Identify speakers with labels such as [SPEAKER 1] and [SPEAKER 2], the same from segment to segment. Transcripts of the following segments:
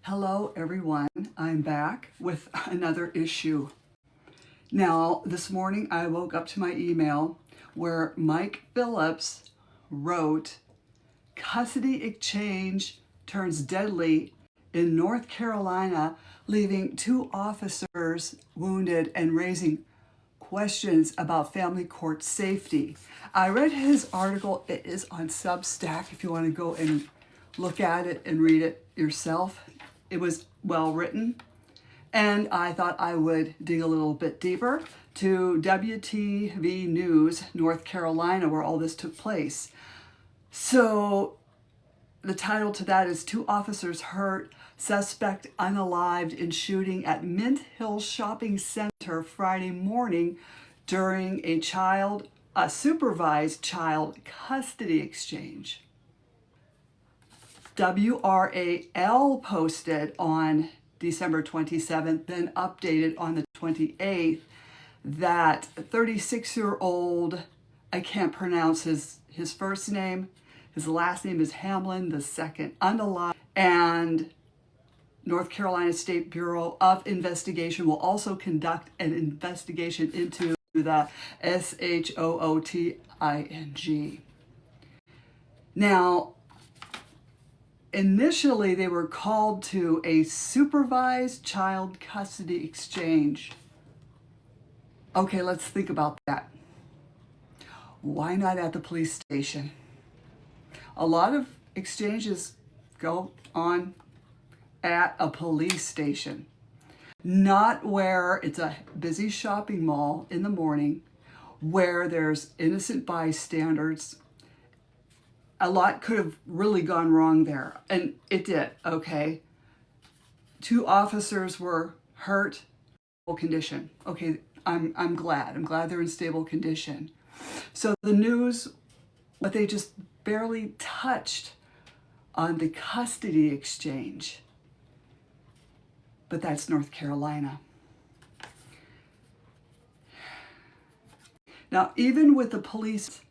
[SPEAKER 1] Hello everyone, I'm back with another issue. Now, this morning I woke up to my email where Mike Phillips wrote, "Custody exchange turns deadly in North Carolina, leaving 2 officers wounded and raising questions about family court safety." I read his article. It is on Substack if you want to go and look at it and read it yourself. It was well written, and I thought I would dig a little bit deeper to WTV News, North Carolina, where all this took place. So the title to that is "2 Officers Hurt, Suspect Unalived in Shooting at Mint Hill Shopping Center Friday Morning During a Supervised Child Custody Exchange." WRAL posted on December 27th, then updated on the 28th, that 36-year-old, I can't pronounce his first name, his last name is Hamlin, the second, unalived, and North Carolina State Bureau of Investigation will also conduct an investigation into the SHOOTING. Now, initially, they were called to a supervised child custody exchange. Okay, let's think about that. Why not at the police station? A lot of exchanges go on at a police station, not where it's a busy shopping mall in the morning, where there's innocent bystanders. A lot could have really gone wrong there, and it did, okay? 2 officers were hurt, stable condition. Okay, I'm glad. I'm glad they're in stable condition. So the news, but they just barely touched on the custody exchange. But that's North Carolina. Now, even with the police,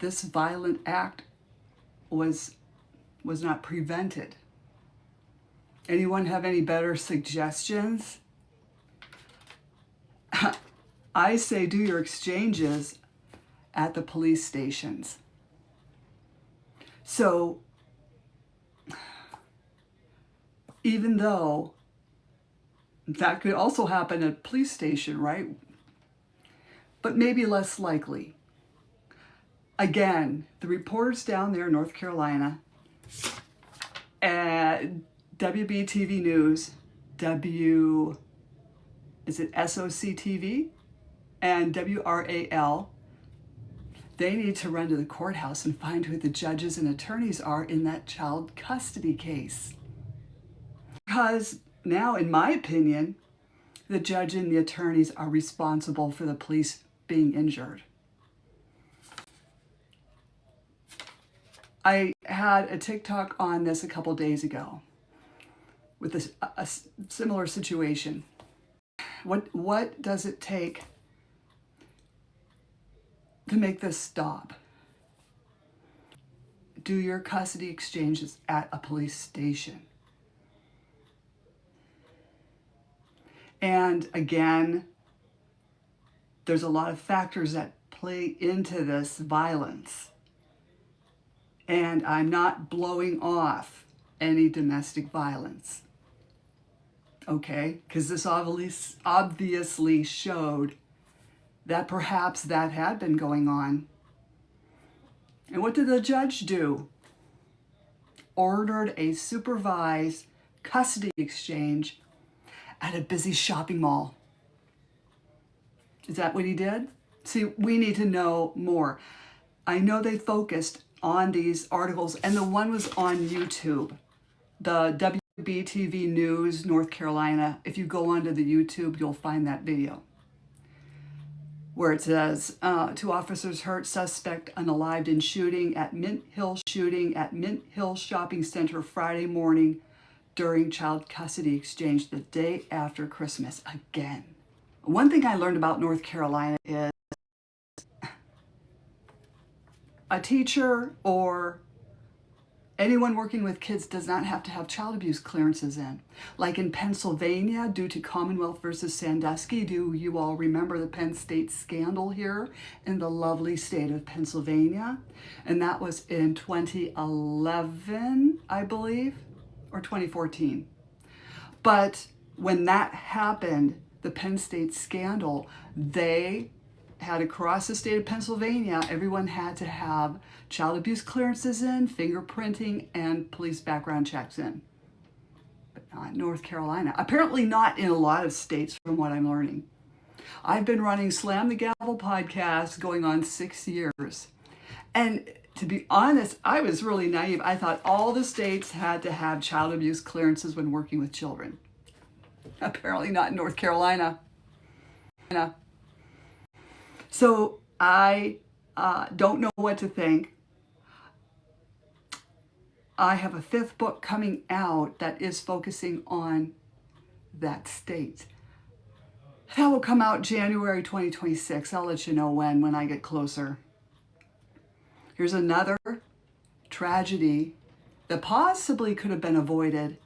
[SPEAKER 1] this violent act was not prevented. Anyone have any better suggestions? I say do your exchanges at the police stations. So even though that could also happen at a police station, right? But maybe less likely. Again, the reporters down there in North Carolina at WBTV News, SOCTV, and WRAL, they need to run to the courthouse and find who the judges and attorneys are in that child custody case. Because now, in my opinion, the judge and the attorneys are responsible for the police being injured. I had a TikTok on this a couple days ago with a similar situation. What does it take to make this stop? Do your custody exchanges at a police station. And again, there's a lot of factors that play into this violence. And I'm not blowing off any domestic violence, okay? Because this obviously showed that perhaps that had been going on. And what did the judge do? Ordered a supervised custody exchange at a busy shopping mall. Is that what he did? See, we need to know more. I know they focused on these articles, and the one was on YouTube, the WBTV News, North Carolina. If you go onto the YouTube, you'll find that video where it says, 2 officers hurt, suspect unalived in shooting at Mint Hill Shopping Center Friday morning during child custody exchange the day after Christmas. Again, one thing I learned about North Carolina is a teacher or anyone working with kids does not have to have child abuse clearances in. Like in Pennsylvania, due to Commonwealth versus Sandusky, do you all remember the Penn State scandal here in the lovely state of Pennsylvania? And that was in 2011, I believe, or 2014. But when that happened, the Penn State scandal, they had across the state of Pennsylvania, everyone had to have child abuse clearances in, fingerprinting, and police background checks in. But not North Carolina. Apparently not in a lot of states from what I'm learning. I've been running Slam the Gavel podcast going on 6 years. And to be honest, I was really naive. I thought all the states had to have child abuse clearances when working with children. Apparently not in North Carolina. So I don't know what to think. I have a 5th book coming out that is focusing on that state. That will come out January 2026. I'll let you know when I get closer. Here's another tragedy that possibly could have been avoided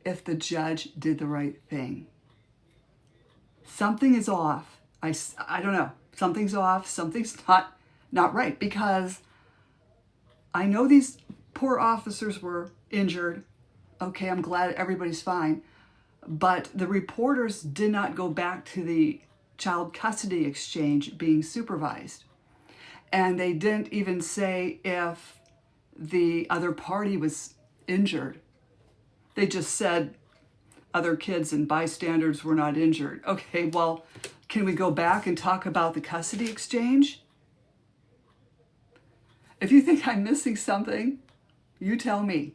[SPEAKER 1] if the judge did the right thing. Something is off. I don't know. Something's off. Something's not right, because I know these poor officers were injured. Okay, I'm glad everybody's fine. But the reporters did not go back to the child custody exchange being supervised. And they didn't even say if the other party was injured. They just said other kids and bystanders were not injured. Okay, well, can we go back and talk about the custody exchange? If you think I'm missing something, you tell me.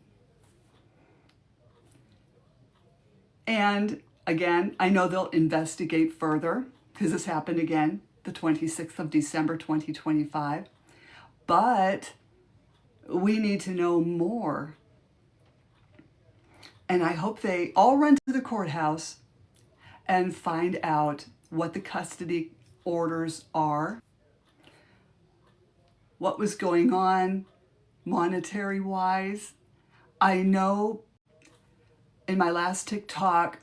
[SPEAKER 1] And again, I know they'll investigate further, because this happened again the 26th of December, 2025. But we need to know more. And I hope they all run to the courthouse and find out what the custody orders are, what was going on monetary-wise. I know in my last TikTok,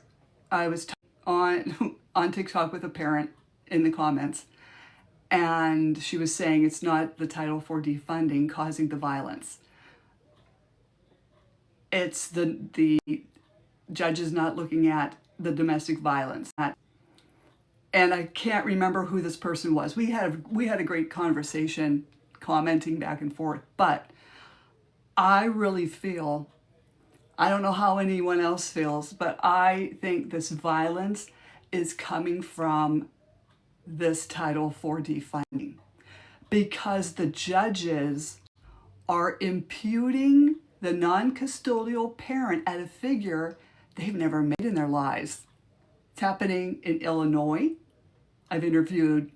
[SPEAKER 1] I was on TikTok with a parent in the comments, and she was saying it's not the Title IV defunding causing the violence. It's the judges not looking at the domestic violence. And I can't remember who this person was. We had a great conversation commenting back and forth, but I really feel, I don't know how anyone else feels, but I think this violence is coming from this Title IV defunding, because the judges are imputing the non-custodial parent at a figure they've never made in their lives. It's happening in Illinois. I've interviewed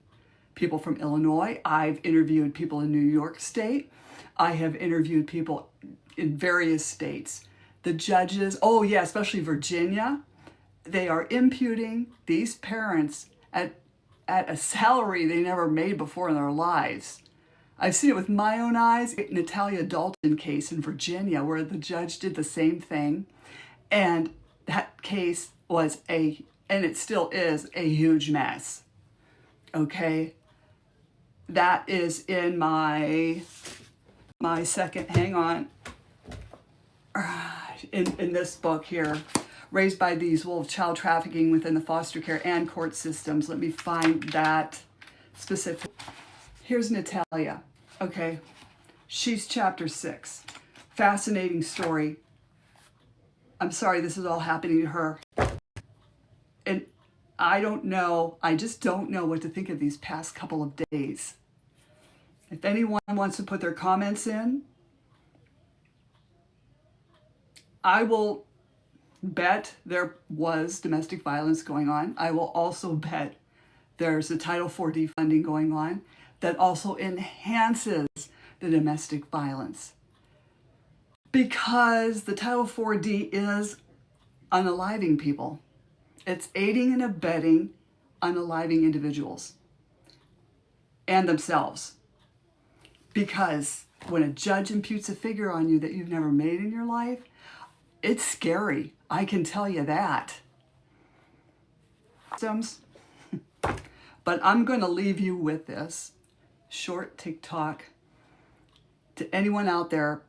[SPEAKER 1] people from Illinois. I've interviewed people in New York State. I have interviewed people in various states. The judges, oh yeah, especially Virginia, they are imputing these parents at a salary they never made before in their lives. I've seen it with my own eyes. Natalia Dalton case in Virginia, where the judge did the same thing. And that case was and it still is, a huge mess. Okay? That is in my second, hang on, in this book here, Raised by These Wolves, Child Trafficking Within the Foster Care and Court Systems. Let me find that specific. Here's Natalia. Okay, she's chapter 6. Fascinating story. I'm sorry this is all happening to her. And I don't know, I just don't know what to think of these past couple of days. If anyone wants to put their comments in, I will bet there was domestic violence going on. I will also bet there's a Title IV defunding going on that also enhances the domestic violence. Because the Title IV D is unaliving people. It's aiding and abetting unaliving individuals and themselves. Because when a judge imputes a figure on you that you've never made in your life, it's scary. I can tell you that. But I'm going to leave you with this short TikTok. To anyone out there,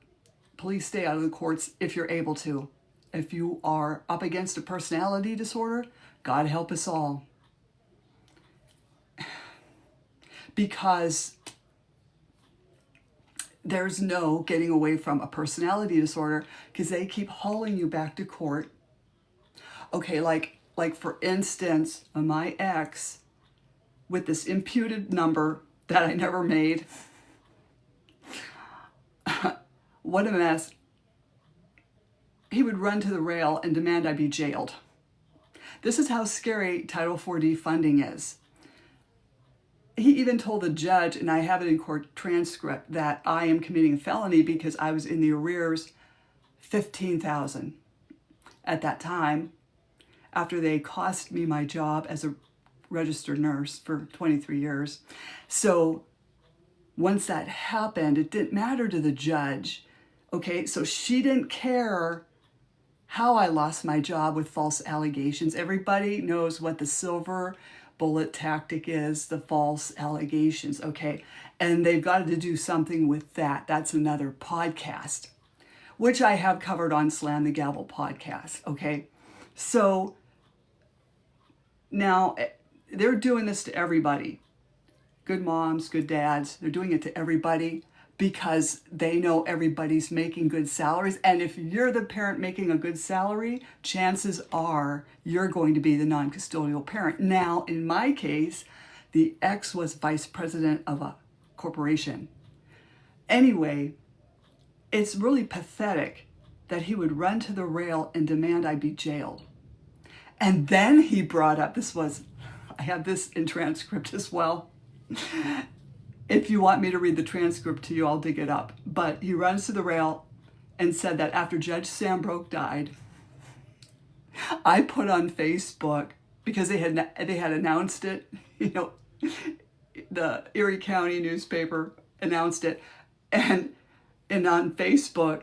[SPEAKER 1] please stay out of the courts if you're able to. If you are up against a personality disorder, God help us all. Because there's no getting away from a personality disorder, because they keep hauling you back to court. Okay, like for instance, my ex, with this imputed number that I never made. What a mess. He would run to the rail and demand I be jailed. This is how scary Title 4D funding is. He even told the judge, and I have it in court transcript, that I am committing a felony because I was in the arrears $15,000 at that time, after they cost me my job as a registered nurse for 23 years. So once that happened, it didn't matter to the judge. Okay, so she didn't care how I lost my job with false allegations. Everybody knows what the silver bullet tactic is, the false allegations, okay? And they've got to do something with that. That's another podcast, which I have covered on Slam the Gavel podcast, okay? So now they're doing this to everybody. Good moms, good dads, they're doing it to everybody because they know everybody's making good salaries. And if you're the parent making a good salary, chances are you're going to be the non-custodial parent. Now, in my case, the ex was vice president of a corporation. Anyway, it's really pathetic that he would run to the rail and demand I be jailed. And then he brought up, I have this in transcript as well. If you want me to read the transcript to you, I'll dig it up. But he runs to the rail and said that after Judge Sambrook died, I put on Facebook, because they had announced it, the Erie County newspaper announced it, and on Facebook,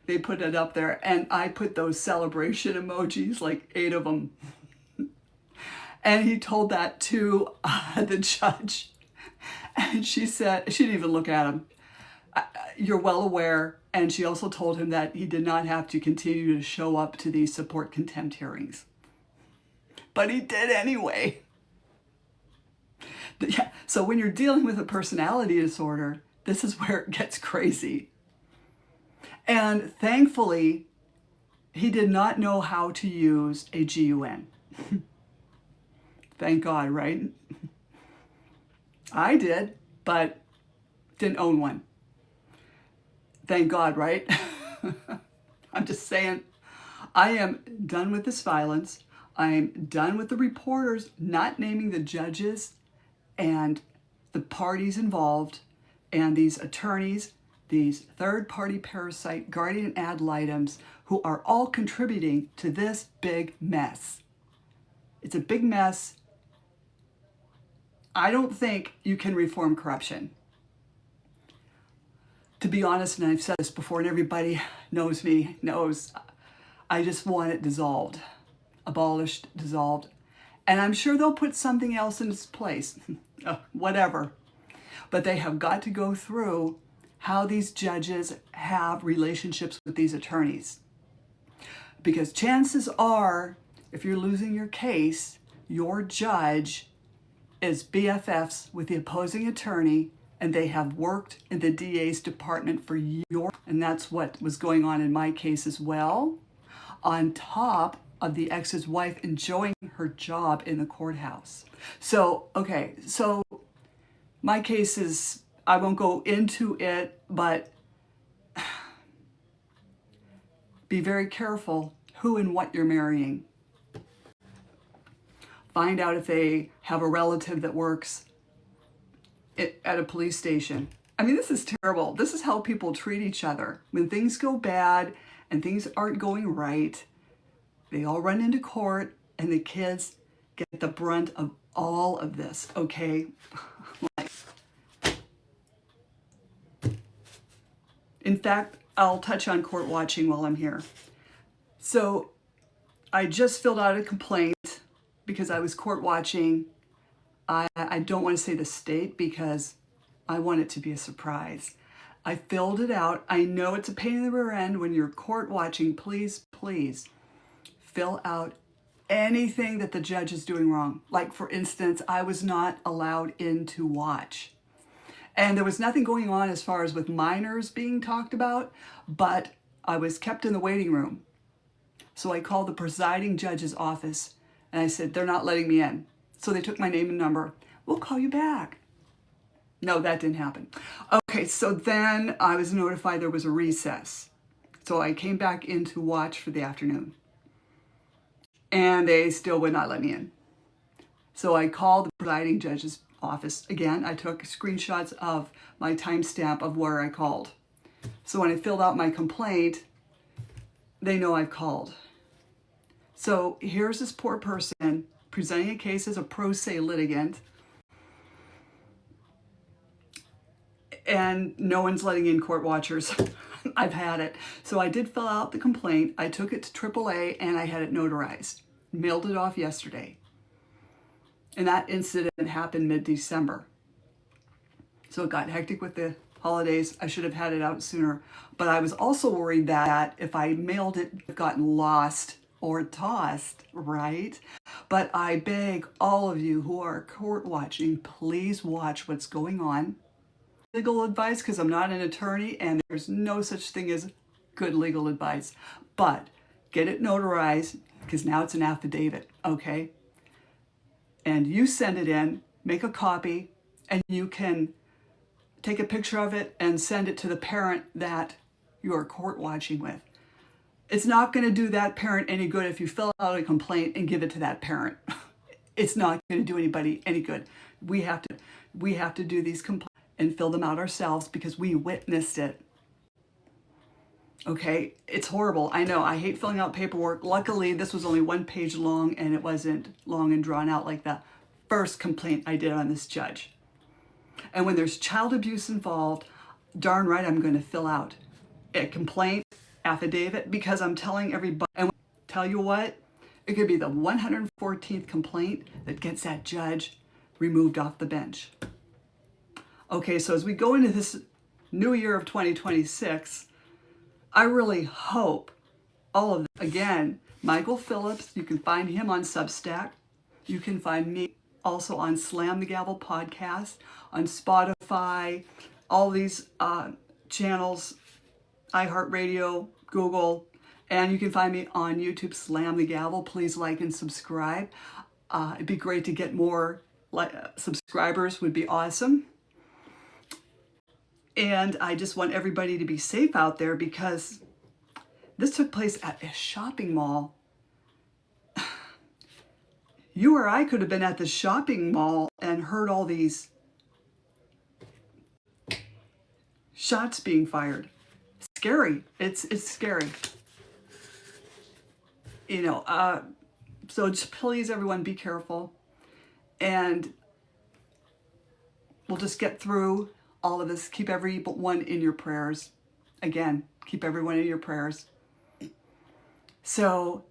[SPEAKER 1] they put it up there, and I put those celebration emojis, like 8 of them. And he told that to the judge. And she said, she didn't even look at him. You're well aware. And she also told him that he did not have to continue to show up to these support contempt hearings. But he did anyway. Yeah. So when you're dealing with a personality disorder, this is where it gets crazy. And thankfully, he did not know how to use a GUN. Thank God, right? I did, but didn't own one. Thank God, right? I'm just saying, I am done with this violence. I am done with the reporters not naming the judges and the parties involved and these attorneys, these third-party parasite guardian ad litem's who are all contributing to this big mess. It's a big mess. I don't think you can reform corruption. To be honest, and I've said this before, and everybody knows me, knows, I just want it dissolved, abolished, dissolved. And I'm sure they'll put something else in its place, whatever. But they have got to go through how these judges have relationships with these attorneys. Because chances are, if you're losing your case, your judge is BFFs with the opposing attorney, and they have worked in the DA's department for years. And that's what was going on in my case as well, on top of the ex's wife enjoying her job in the courthouse. So, okay, so my case is, I won't go into it, but be very careful who and what you're marrying. Find out if they have a relative that works at a police station. I mean, this is terrible. This is how people treat each other. When things go bad and things aren't going right, they all run into court and the kids get the brunt of all of this, okay? In fact, I'll touch on court watching while I'm here. So I just filled out a complaint because I was court watching. I don't want to say the state because I want it to be a surprise. I filled it out. I know it's a pain in the rear end when you're court watching. Please, please fill out anything that the judge is doing wrong. Like, for instance, I was not allowed in to watch. And there was nothing going on as far as with minors being talked about, but I was kept in the waiting room. So I called the presiding judge's office and I said, they're not letting me in. So they took my name and number. We'll call you back. No, that didn't happen. Okay, so then I was notified there was a recess. So I came back in to watch for the afternoon. And they still would not let me in. So I called the presiding judge's office again. I took screenshots of my timestamp of where I called. So when I filled out my complaint, they know I've called. So here's this poor person presenting a case as a pro se litigant, and no one's letting in court watchers. I've had it. So I did fill out the complaint. I took it to AAA and I had it notarized. Mailed it off yesterday. And that incident happened mid-December. So it got hectic with the holidays. I should have had it out sooner. But I was also worried that if I mailed it, it gotten lost or tossed, right? But I beg all of you who are court watching, please watch what's going on. Legal advice, because I'm not an attorney and there's no such thing as good legal advice. But get it notarized, because now it's an affidavit, okay? And you send it in, make a copy, and you can take a picture of it and send it to the parent that you're court watching with. It's not going to do that parent any good if you fill out a complaint and give it to that parent. It's not going to do anybody any good. We have to do these complaints and fill them out ourselves because we witnessed it. Okay, it's horrible. I know, I hate filling out paperwork. Luckily, this was only 1 page long and it wasn't long and drawn out like the first complaint I did on this judge. And when there's child abuse involved, darn right I'm going to fill out a complaint, affidavit, because I'm telling everybody, and tell you what, it could be the 114th complaint that gets that judge removed off the bench. Okay, so as we go into this new year of 2026, I really hope all of them. Again, Michael Phillips, you can find him on Substack. You can find me also on Slam the Gavel podcast, on Spotify, all these channels, iHeartRadio, Google, and you can find me on YouTube, Slam the Gavel. Please like and subscribe. It'd be great to get more subscribers, would be awesome. And I just want everybody to be safe out there because this took place at a shopping mall. You or I could have been at the shopping mall and heard all these shots being fired. Scary. It's scary. You know, so just please, everyone, be careful. And we'll just get through all of this. Keep everyone in your prayers. Again, keep everyone in your prayers. So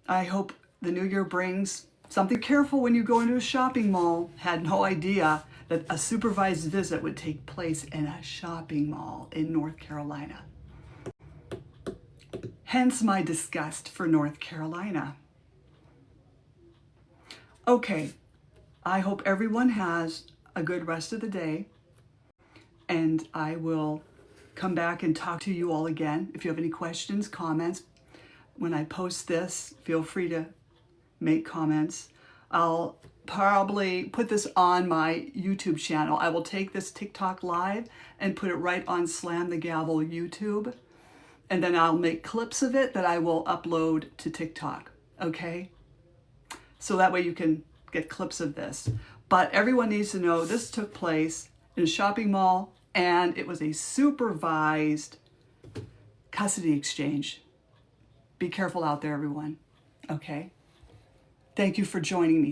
[SPEAKER 1] I hope the new year brings something. Careful when you go into a shopping mall. Had no idea that a supervised visit would take place in a shopping mall in North Carolina. Hence my disgust for North Carolina. Okay, I hope everyone has a good rest of the day. And I will come back and talk to you all again. If you have any questions, comments, when I post this, feel free to make comments. I'll probably put this on my YouTube channel. I will take this TikTok live and put it right on Slam the Gavel YouTube. And then I'll make clips of it that I will upload to TikTok, okay? So that way you can get clips of this. But everyone needs to know this took place in a shopping mall, and it was a supervised custody exchange. Be careful out there, everyone. Okay? Thank you for joining me.